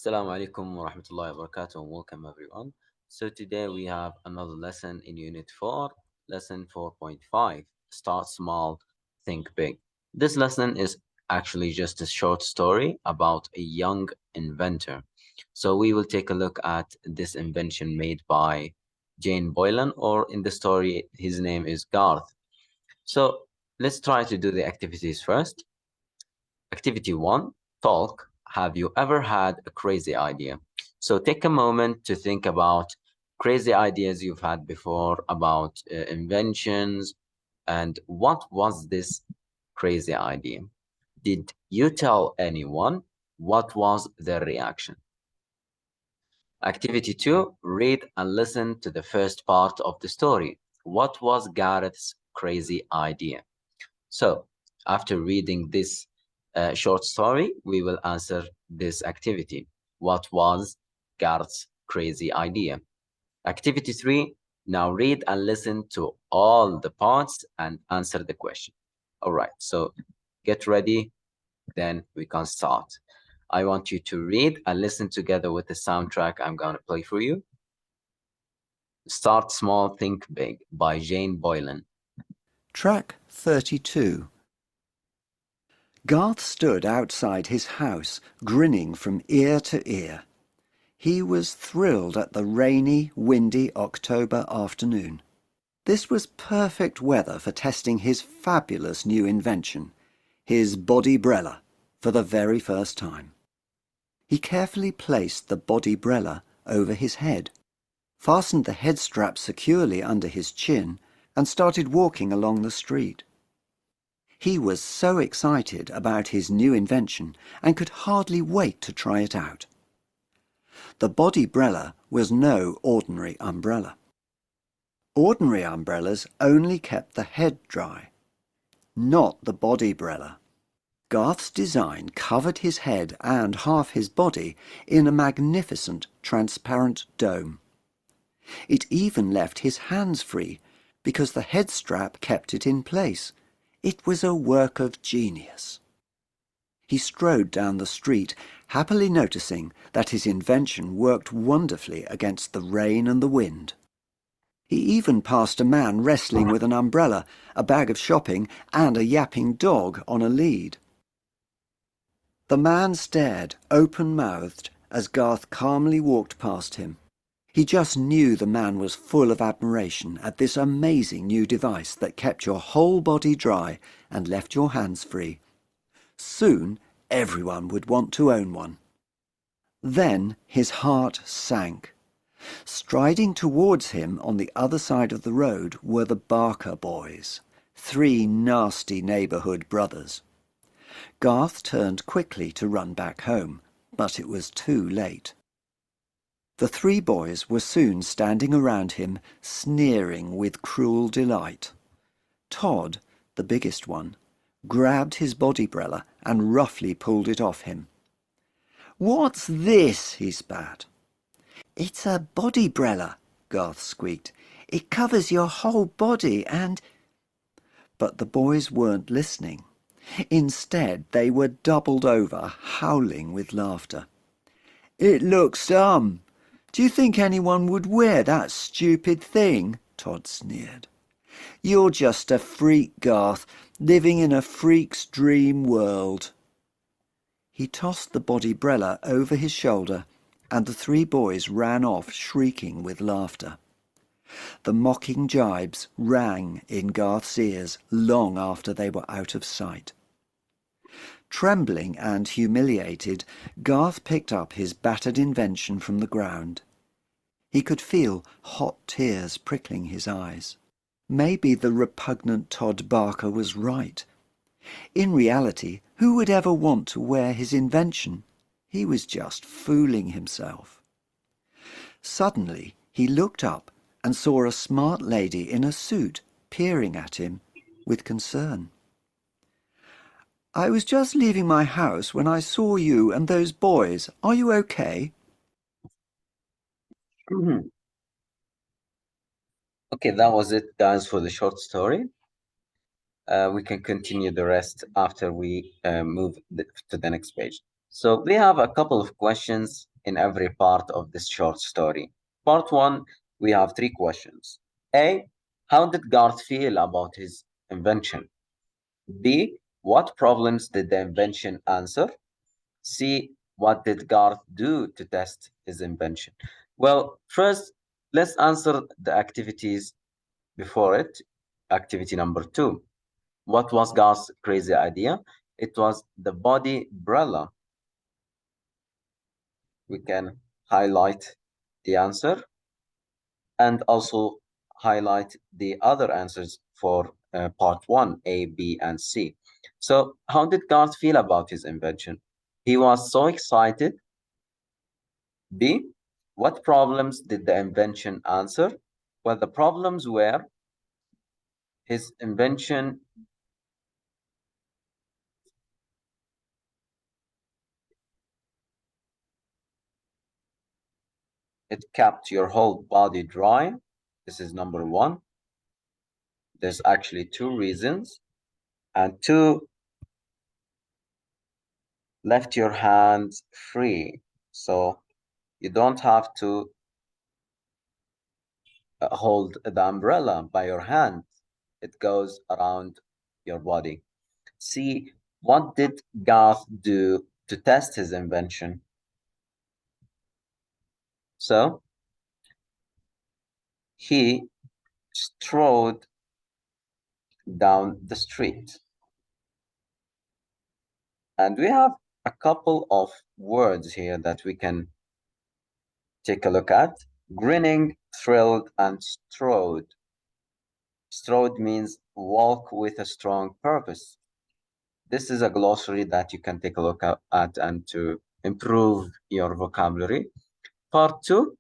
Assalamu alaikum wa rahmatullahi wa barakatuh and welcome everyone. So today we have another lesson in Unit 4, Lesson 4.5, Start Small, Think Big. This lesson is actually just a short story about a young inventor. So we will take a look at this invention made by Jane Boylan, or in the story, his name is Garth. So let's try to do the activities first. Activity 1, talk. Have you ever had a crazy idea? So take a moment to think about crazy ideas you've had before, about inventions, and what was this crazy idea? Did you tell anyone? What was their reaction? Activity 2, read and listen to the first part of the story. What was Gareth's crazy idea? So, after reading this short story, we will answer this activity. What was Garth's crazy idea? Activity 3, now read and listen to all the parts and answer the question. All right, so get ready, then we can start. I want you to read and listen together with the soundtrack I'm going to play for you. Start Small, Think Big by Jane Boylan. Track 32. Garth stood outside his house, grinning from ear to ear. He was thrilled at the rainy, windy October afternoon. This was perfect weather for testing his fabulous new invention, his Bodybrella, for the very first time. He carefully placed the Bodybrella over his head, fastened the head strap securely under his chin, and started walking along the street. He was so excited about his new invention and could hardly wait to try it out. The Bodybrella was no ordinary umbrella. Ordinary umbrellas only kept the head dry, not the Bodybrella. Garth's design covered his head and half his body in a magnificent transparent dome. It even left his hands free because the head strap kept it in place. It was a work of genius. He strode down the street, happily noticing that his invention worked wonderfully against the rain and the wind. He even passed a man wrestling with an umbrella, a bag of shopping, and a yapping dog on a lead. The man stared, open-mouthed, as Garth calmly walked past him. He just knew the man was full of admiration at this amazing new device that kept your whole body dry and left your hands free. Soon everyone would want to own one. Then his heart sank. Striding towards him on the other side of the road were the Barker boys, 3 nasty neighbourhood brothers. Garth turned quickly to run back home, but it was too late. The 3 boys were soon standing around him, sneering with cruel delight. Todd, the biggest one, grabbed his Bodybrella and roughly pulled it off him. "What's this?" he spat. "It's a Bodybrella," Garth squeaked. "It covers your whole body and—" But the boys weren't listening. Instead, they were doubled over, howling with laughter. "It looks dumb. Do you think anyone would wear that stupid thing?" Todd sneered. "You're just a freak, Garth, living in a freak's dream world." He tossed the Bodybrella over his shoulder, and the 3 boys ran off shrieking with laughter. The mocking jibes rang in Garth's ears long after they were out of sight. Trembling and humiliated, Garth picked up his battered invention from the ground. He could feel hot tears prickling his eyes. Maybe the repugnant Todd Barker was right. In reality, who would ever want to wear his invention? He was just fooling himself. Suddenly, he looked up and saw a smart lady in a suit peering at him with concern. "I was just leaving my house when I saw you and those boys. Are you okay?" Okay, that was it, guys, for the short story. We can continue the rest after we move to the next page. So we have a couple of questions in every part of this short story. Part 1, we have 3 questions. A. How did Garth feel about his invention? B. What problems did the invention answer? C. What did Garth do to test his invention? Well, first, let's answer the activities before it. Activity number 2. What was Garth's crazy idea? It was the body umbrella. We can highlight the answer and also highlight the other answers for part 1, A, B, and C. So how did Garth feel about his invention? He was so excited. B, what problems did the invention answer? Well, the problems were his invention it kept your whole body dry. This is number 1. There's actually 2 reasons. And 2, left your hands free. So you don't have to hold the umbrella by your hand. It goes around your body. See, what did Garth do to test his invention? So he strode down the street. And we have a couple of words here that we can take a look at. Grinning, thrilled, and strode. Strode means walk with a strong purpose. This is a glossary that you can take a look at and to improve your vocabulary. Part 2,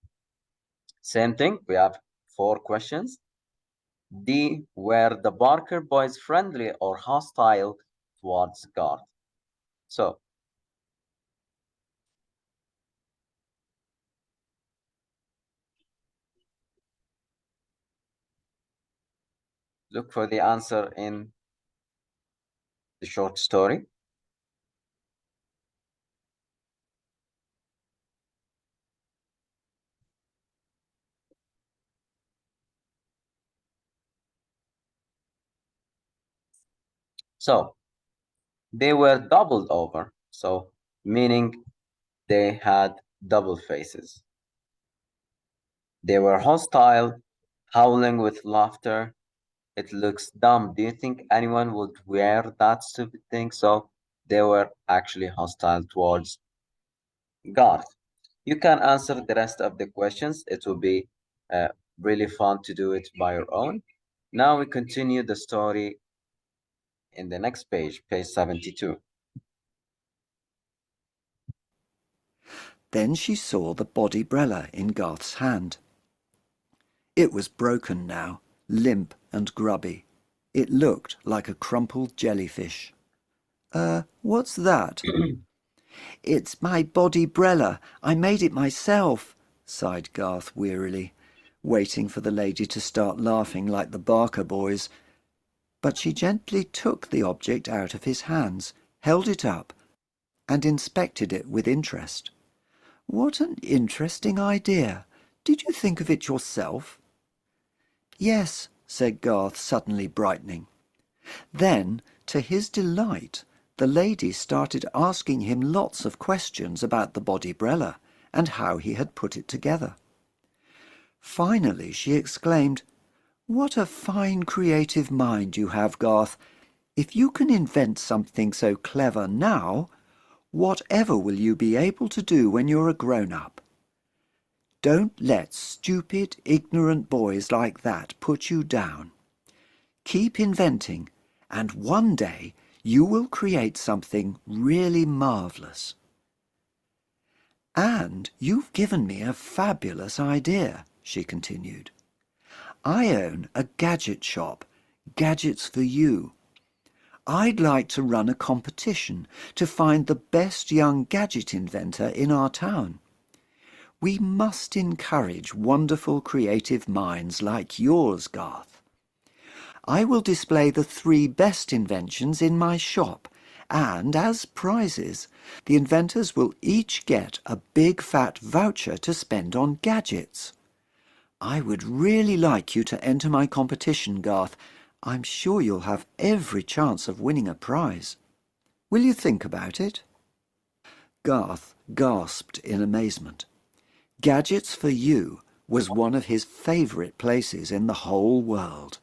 same thing. We have 4 questions. D, were the Barker boys friendly or hostile towards Garth? So, look for the answer in the short story. So, they were doubled over. So, meaning they had double faces. They were hostile, howling with laughter. It looks dumb. Do you think anyone would wear that stupid thing? So they were actually hostile towards Garth. You can answer the rest of the questions. It will be really fun to do it by your own. Now we continue the story in the next page, page 72. Then she saw the bodybrella in Garth's hand. It was broken now, limp and grubby. It looked like a crumpled jellyfish. What's that? It's my bodybrella. I made it myself, sighed Garth wearily, waiting for the lady to start laughing like the Barker boys. But she gently took the object out of his hands, held it up, and inspected it with interest. What an interesting idea! Did you think of it yourself? Yes, said Garth, suddenly brightening. Then, to his delight, the lady started asking him lots of questions about the bodybrella and how he had put it together. Finally she exclaimed, "What a fine creative mind you have, Garth! If you can invent something so clever now, whatever will you be able to do when you're a grown-up? Don't let stupid, ignorant boys like that put you down. Keep inventing, and one day you will create something really marvellous. And you've given me a fabulous idea," she continued. "I own a gadget shop, Gadgets for You. I'd like to run a competition to find the best young gadget inventor in our town. We must encourage wonderful creative minds like yours, Garth. I will display the 3 best inventions in my shop, And as prizes, the inventors will each get a big fat voucher to spend on gadgets. I would really like you to enter my competition, Garth. I'm sure you'll have every chance of winning a prize. Will you think about it? Garth gasped in amazement. Gadgets for You was one of his favourite places in the whole world.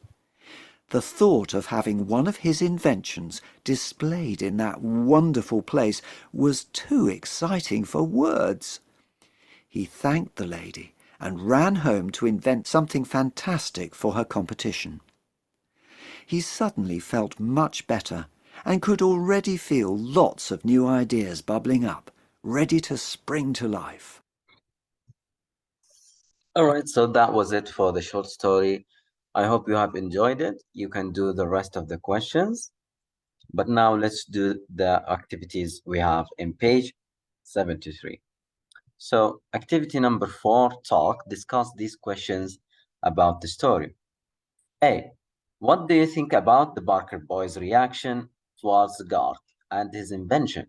The thought of having one of his inventions displayed in that wonderful place was too exciting for words. He thanked the lady and ran home to invent something fantastic for her competition. He suddenly felt much better and could already feel lots of new ideas bubbling up, ready to spring to life. All right, so that was it for the short story. I hope you have enjoyed it. You can do the rest of the questions. But now let's do the activities we have in page 73. So activity number 4, talk, discuss these questions about the story. A, what do you think about the Barker boys' reaction towards Garth and his invention?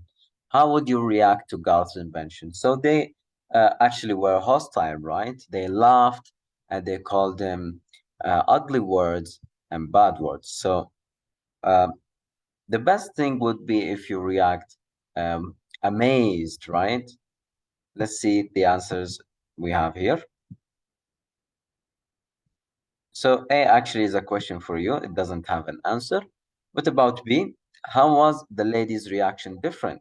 How would you react to Garth's invention? So they actually were hostile, right? They laughed and they called him ugly words and bad words. So um, the best thing would be if you react amazed, right? Let's see the answers we have here. So A actually is a question for you. It doesn't have an answer. What about B? How was the lady's reaction different?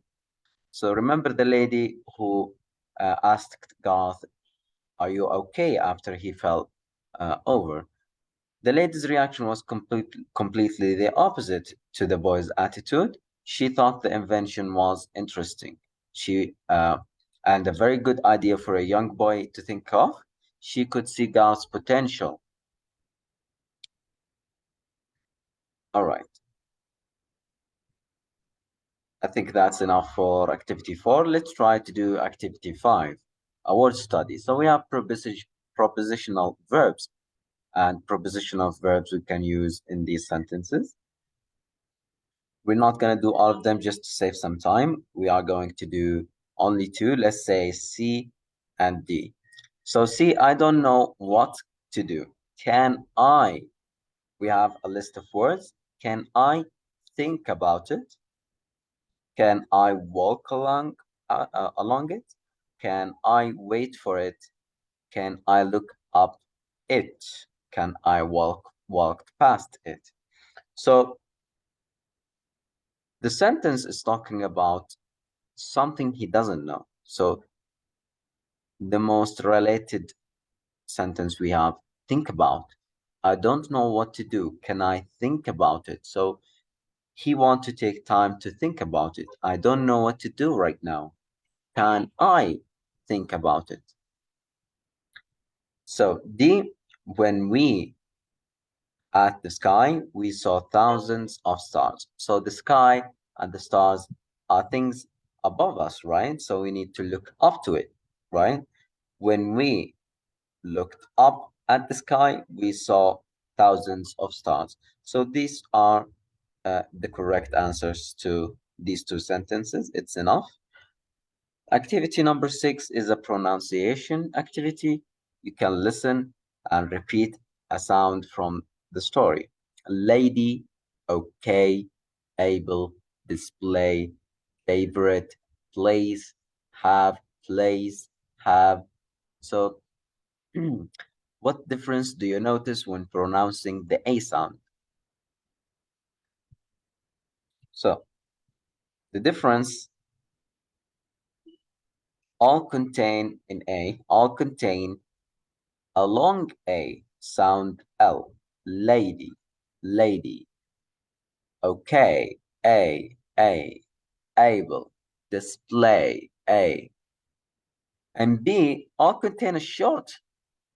So remember the lady who asked Garth, are you okay after he fell over? The lady's reaction was completely the opposite to the boy's attitude. She thought the invention was interesting. And a very good idea for a young boy to think of. She could see Garth's potential. All right. I think that's enough for activity 4. Let's try to do activity 5, a word study. So we have propositional verbs, and propositional verbs we can use in these sentences. We're not going to do all of them just to save some time. We are going to do only 2. Let's say C and D. So C, I don't know what to do. Can I? We have a list of words. Can I think about it? Can I walk along it? Can I wait for it? Can I look up it? Can I walk past it? So the sentence is talking about something he doesn't know. So the most related sentence we have, think about. I don't know what to do. Can I think about it? So he wants to take time to think about it. I don't know what to do right now. Can I think about it? So D, when we at the sky, we saw thousands of stars. So the sky and the stars are things above us, right? So we need to look up to it, right? When we looked up at the sky, we saw thousands of stars. So these are the correct answers to these 2 sentences. It's enough. Activity number 6 is a pronunciation activity. You can listen and repeat a sound from the story. Lady, okay, able, display, favorite, place, have, place, have. So what difference do you notice when pronouncing the A sound? So the difference, all contain a long A sound L. Lady, lady. Okay, A, able. Display, A. And B all contain a short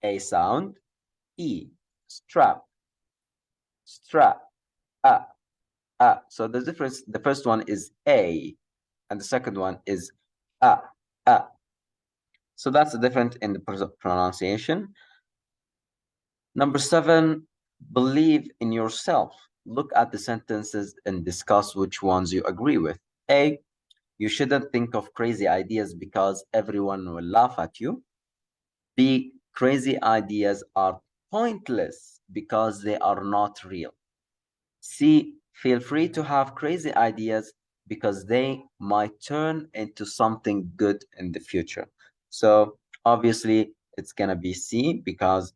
A sound, E. Strap, strap, So the difference, the first one is A, and the second one is a. So that's the difference in the pronunciation. Number 7, believe in yourself. Look at the sentences and discuss which ones you agree with. A, you shouldn't think of crazy ideas because everyone will laugh at you. B, crazy ideas are pointless because they are not real. C, feel free to have crazy ideas because they might turn into something good in the future. So obviously it's going to be C, because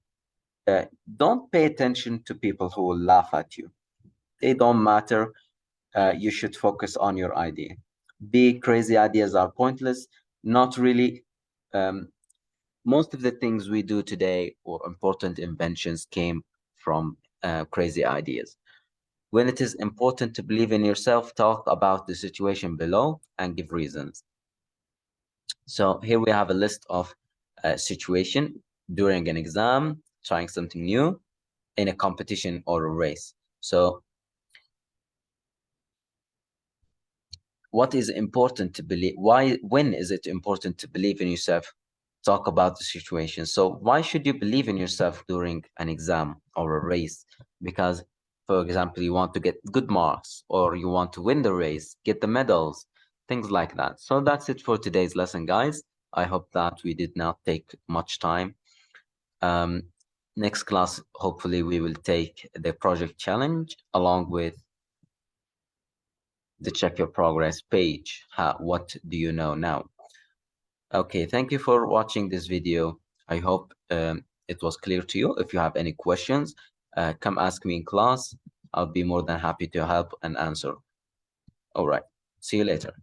don't pay attention to people who will laugh at you. They don't matter. You should focus on your idea. B, crazy ideas are pointless. Not really. Most of the things we do today or important inventions came from crazy ideas. When it is important to believe in yourself, talk about the situation below and give reasons. So here we have a list of situation during an exam, trying something new, in a competition or a race. So what is important to believe? When is it important to believe in yourself? Talk about the situation. So why should you believe in yourself during an exam or a race? Because, for example, you want to get good marks, or you want to win the race, get the medals, things like that. So that's it for today's lesson, guys. I hope that we did not take much time. Next class, hopefully we will take the project challenge along with the check your progress page. What do you know now? Okay, thank you for watching this video. I hope it was clear to you. If you have any questions, come ask me in class. I'll be more than happy to help and answer. All right, see you later.